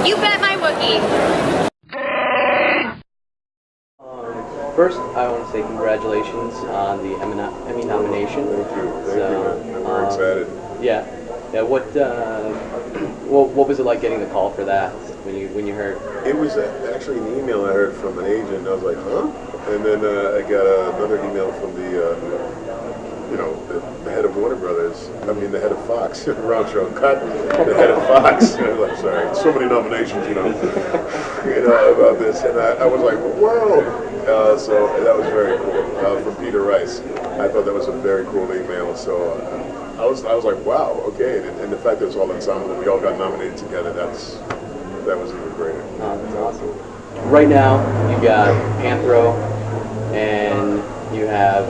You bet my Wookiee. First, I want to say congratulations on the Emmy nomination. Thank you. I'm very excited. Yeah. Yeah. What was it like getting the call for that when you heard? It was actually an email I heard from an agent. I was like, huh? And then I got another email from the head of Warner Brothers. I mean, the head of Fox. Wrong show. Cut. The head of Fox. I'm sorry. So many nominations, about this, and I was like, whoa. So that was very cool. From Peter Rice. I thought that was a very cool email. So I was like, wow, okay. And the fact that it was all ensemble, we all got nominated together. That was even greater. Oh, that's awesome. Right now, you got Panthro, and you have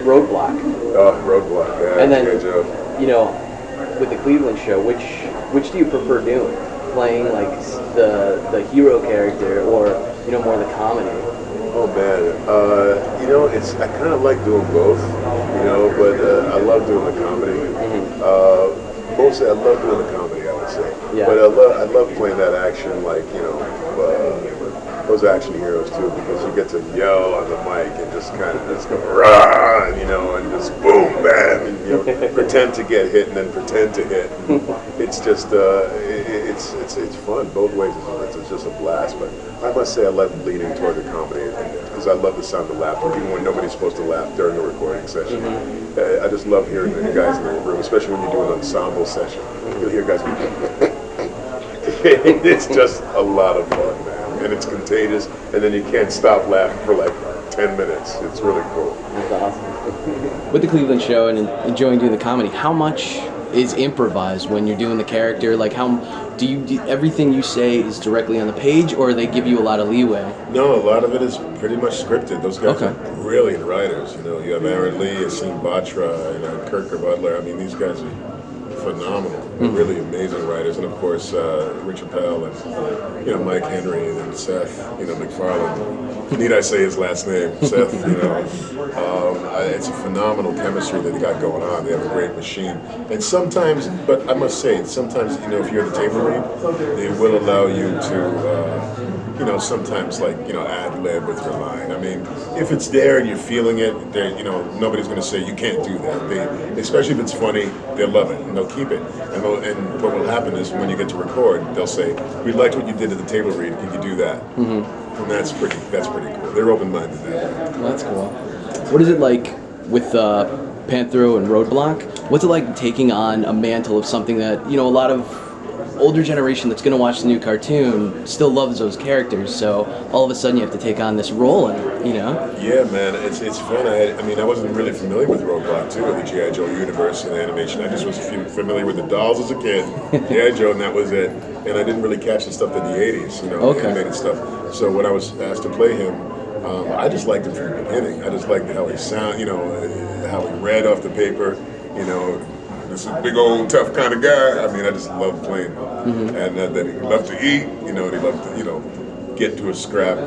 Roadblock. Oh, Roadblock. Yeah, and then, good job. With the Cleveland Show, which do you prefer doing? Playing like the hero character, or more the comedy? Oh man, it's I kind of like doing both, but I love doing the comedy. Mostly, I love doing the comedy, I would say. Yeah. But I love playing that action, like those action heroes too, because you get to yell on the mic and just kind of just go rah, and just boom, bam, and pretend to get hit and then pretend to hit. It's just it's fun both ways. It's just a blast. But I must say I love leaning toward the comedy because I love the sound of laughter, even when nobody's supposed to laugh during the recording session. I just love hearing the guys in the room, especially when you do an ensemble session. You'll hear guys go. It's just a lot of fun, man, and it's contagious. And then you can't stop laughing for like 10 minutes. It's really cool. That's awesome. With the Cleveland Show and enjoying doing the comedy, how much is improvised when you're doing the character? Like, how do everything you say is directly on the page, or they give you a lot of leeway? No, a lot of it is pretty much scripted. Those guys Okay. are brilliant writers. You have Aaron Lee, Asim Batra, Kirk Butler. I mean, these guys are phenomenal. They're really amazing writers. And of course, Rich Appel and Mike Henry and Seth, MacFarlane. Need I say his last name? Seth, it's a phenomenal chemistry that they got going on. They have a great machine. And sometimes, but I must say, sometimes, if you're at the table read, they will allow you to, sometimes ad-lib with your line. I mean, if it's there and you're feeling it, nobody's going to say you can't do that. Especially if it's funny, they'll love it and they'll keep it. And what will happen is when you get to record, they'll say, "We liked what you did at the table read. Can you do that?" And that's pretty cool. They're open-minded that way. Well, that's cool. What is it like with Panthro and Roadblock? What's it like taking on a mantle of something that a lot of older generation that's going to watch the new cartoon still loves those characters, so all of a sudden you have to take on this role in it, Yeah, man, it's fun. I wasn't really familiar with Roadblock, too, with the G.I. Joe universe and animation. I just was familiar with the dolls as a kid, G.I. Joe, and that was it. And I didn't really catch the stuff in the 80s, animated stuff. So when I was asked to play him, I just liked him from the beginning. I just liked how he sounded, how he read off the paper, this is a big old tough kind of guy. I just loved playing him. And that he loved to eat, and he loved to, get to a scrap.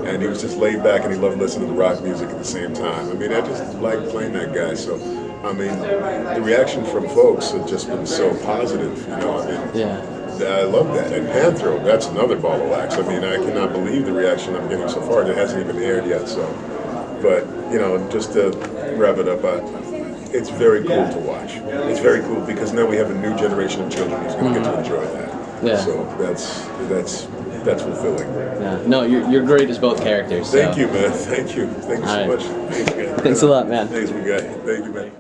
And he was just laid back and he loved listening to rock music at the same time. I just liked playing that guy. So, the reaction from folks have just been so positive, Yeah. I love that. And Panthro, that's another ball of wax. I cannot believe the reaction I'm getting so far. It hasn't even aired yet, so. But, just to wrap it up, it's very cool to watch. It's very cool because now we have a new generation of children who's going to get to enjoy that. Yeah. So that's fulfilling. Yeah. No, you're great as both characters. Thank you, man. Thank you. Thank you so much. Thanks, man. Thanks a lot, man. Thanks, my guy. Thank you, man.